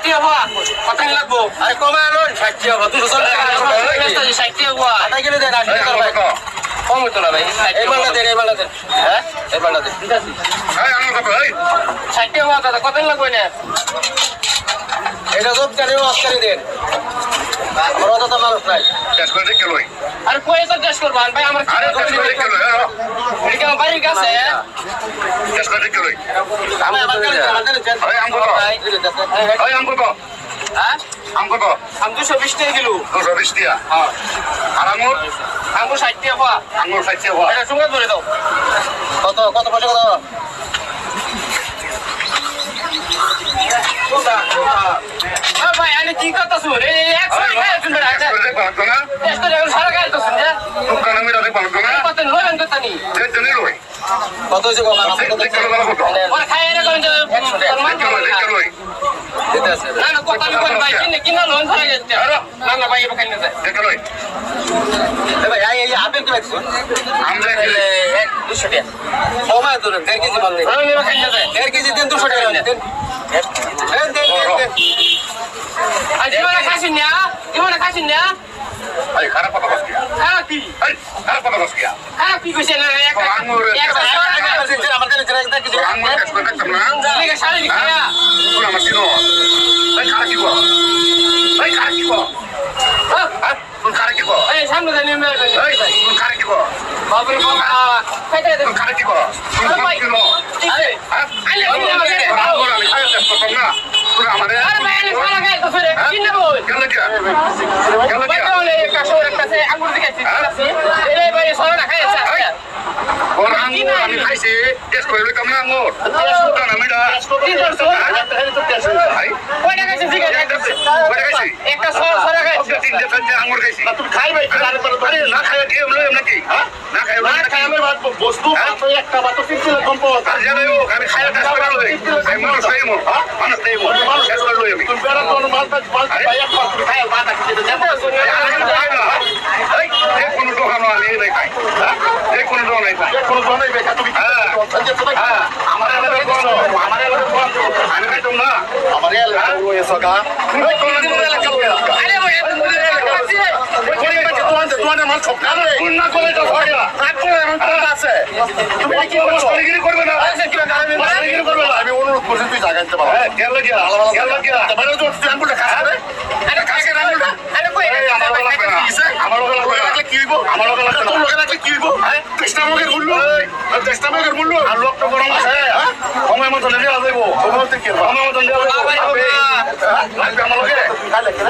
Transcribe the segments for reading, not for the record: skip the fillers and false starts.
ষাটটি হবো কত লাগবো আরে কমে আনো ষাটটি হবো 260 হবো আটাই কিলো দেন কম হতো না ভাই এই মালটা দেন হ্যাঁ এই মালটা দেন ঠিক আছে ষাটটি হবো দাদা কত লাগবে না এটা সব কারে অস্কারে দেন আমার অত মানুষ নাই টেস্ট করে দেখে লই আরে কই তো টেস্ট করব ভাই আমার এদিকে বাড়ির কাছে টেস্ট করে দেখে লই আমি আমার ভাই আমগো তো হ্যাঁ আমগো তো আম 220 টাকা কিলো 220 টাকা হ্যাঁ আর আঙ্গুর 60 টাকা পা আঙ্গুর 60 টাকা এটা সঙ্গে ধরে দাও কত পয়সা কত ভাই আমি কি করতেছ রে 100 টাকা শুনবে না টেস্ট করে সারা গায় তো শুনছে দোকান আমি রাতে পালন না কত লয়ন কত নি জেনে লই কত হইছে কত ওরা খায় এর কোন 100 টাকা লই দিতে আছে না না কত আমি কোন ভাই কিনা লোন ধরে গেছে না না ভাই এখানে যায় দেখে লই এ ভাই এই আপেল কি লাগছে আমরা 200 টাকা ওমা তো 1.5 কেজি মাল নেই আমি এখানে যায় 1.5 কেজি দেন 200 টাকা দেন জীবনে খাসিন না আরে খারাপ কথা বলছিস খারাপ কথা বলছিস খারাপ কি কইছেন আমার কাছে জেরা কি আঙ্গুর কাজ করে দেখতাম না জানি শাড়ি খায়া পুরো আমার ছিল ভাই খারাপ কি কো তুই খারাপ কি কো এই সামনে জানি আমি এই তুই খারাপ কি কো বাবরে বাবা খাইতে দে খারাপ কি কো ভাই আরে আলে আঙ্গুর আমি খাইতে করতাম না পুরো আমারে আরে ভাই আমি সারা গায় তো ফিরে কিনে বল কেন কি বলে কাশোর কাছে আঙ্গুর দিকেছি আছে এই ভাই সারা খাইছে ওর আঙ্গুর আমি খাইছি টেস্ট করে লইতাম না আঙ্গুর টেস্ট করতাম না মিডা কি করছো ভাই কয় টাকা খাইছিস দিকে কয় টাকা খাইছিস একটা সারা খাইছিস তিনটে ফেলতে আঙ্গুর খাইছি না তুমি খাই ভাই আরে না খাই কি এমন নাকি হ্যাঁ না খাই আমি বস্তু একটা বাতো কিনছিল কম পাওয়া আর জানো আমি খাই টেস্ট করে লই আমি মানুষ নাই মো মানুষ নাই মো মানুষ টেস্ট করে লই আমি তুমি বেড়া কোন মাল ভাই একবার তুমি খাই বাতা খেতে দেবো এই কোন দোকান আমি নাই খাই এই কোন দোকান নাই খাই কোন দোকান নাই বেকা তুমি হ্যাঁ আমার এলাকায় কোন আমার এলাকায় কোন আমি খাইতাম না আমার এলাকায় ওই সগা তুমি কোন এলাকা আরে ভাই তুমি এলাকা আছে ওই গরিব আছে তোমাদের মাল সব কালে কোন না করে তো সগা তারপর এমন কোন আছে তুমি কি মশলাগিরি করবে না আচ্ছা কি আমি মশলাগিরি করব না আমি অনুরোধ করছি তুই জায়গা দিতে পারো হ্যাঁ কেন লাগিয়া কেন লাগিয়া মানে তো তুই আঙ্গুলটা খাবে আরে কাকে আঙ্গুলটা আরে কই আমার লাগলে কি হইব আমার লাগলে কি হইব হ্যাঁ টেস্টামগের মূল্য টেস্টামগের মূল্য আর লোকটা গরম আছে হ্যাঁ সময় মতো নিয়ে যাবো বলতে কি সময় মতো নিয়ে যাবো লাগবে আমার লগে খাইলে কি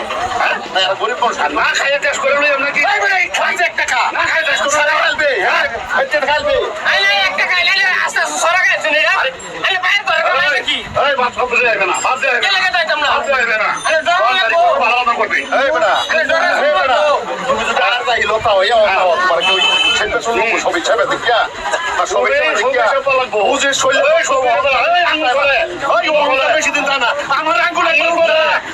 হ্যাঁ না গরিব মানুষ না খাইয়ে টেস্ট করে লই আমরা কি ভাই ভাই খাইছে একটা খা না খাইয়ে টেস্ট করে খাইবে হ্যাঁ খাইতে খাইবে আরে একটা খাইলে আস্তে আস্তে সরা গেছে না আরে বাইরে করে কি এই বাপ সব বুঝে যাবে না বাপ যাবে কে লাগে যাইতাম না বাপ যাবে না আরে ডর লাগবো ভালো না করবি এই বড়া আরে ডর লাগবো তুমি যদি আর যাই লোটা হইয়া তোমার কি ছেলে শুনো সবই ছাবে দেখিয়া না সবই দেখিয়া বুঝে শৈলে সব হবে এই আঙ্গুল করে ওই ওগুলা বেশি দিন জানা আমার আঙ্গুল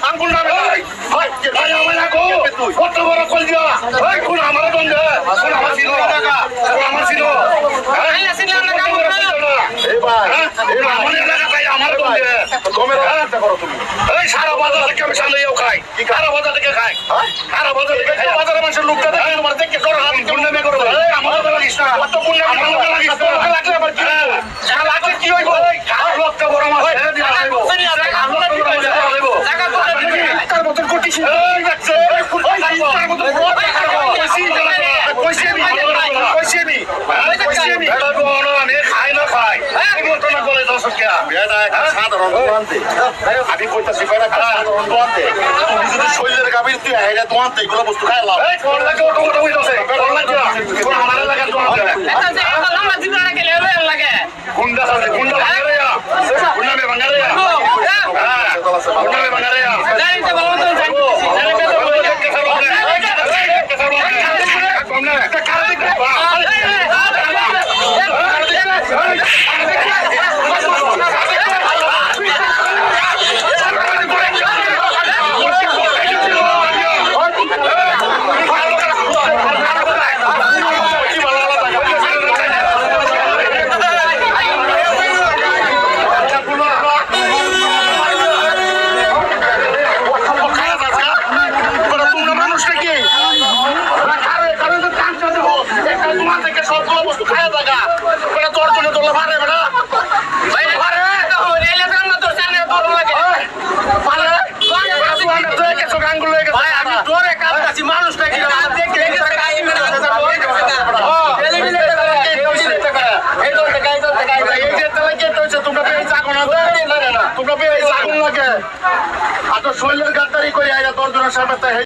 আঙ্গুল না ভাই ভাই ভাই আমার না গো কত বড় কল দিয়া ভাই কোন আমার বন্ধু কোন আমার ছিল টাকা কোন আমার ছিল এই আসিল না কাম করে এই ভাই এই আমার এলাকা ভাই আমার বন্ধু তুমি রাস্তা করো তুমি এই সারা বাজার থেকে আমি সামনে যাও খাই কি সারা বাজার থেকে খাই সারা বাজার থেকে খাই বাজারের মানুষের লোকটা দেখে তোমার দেখে করো আমি গুন্ডামে করব এই আমার লাগিস না কত গুন্ডা আমার লাগিস না লাগলে আবার কি টাকা লাগলে কি হইব আর লোকটা বড় মাছ ছেড়ে দিবা হইব আমরা কি হইব টাকা তো টাকার মতন কোটিছি এই দেখছে ওই টাকার মতন কইছি আমি আমি খাই না খাই এই মতন না বলে দশ টাকা বেদা একটা সাধারণ দোকানতে আমি কইতাছি কয়টা সাধারণ দোকানতে তুমি যদি শৈলের গাবির তুই আইরা দোকানতে এগুলো বস্তু খাই লাভ এই কোন লাগে ওটা ওটা হইতাছে কোন লাগে কোন আমার লাগা দোকানতে এটা যে লম্বা দিন লাগে লাগে গুন্ডা আছে গুন্ডা ভাঙারিয়া গুন্ডা মে ভাঙারিয়া হ্যাঁ গুন্ডা মে ভাঙারিয়া জানিতে ভালো তো জানিতে জানিতে তো কমনে একটা কার দিকে সাহেবের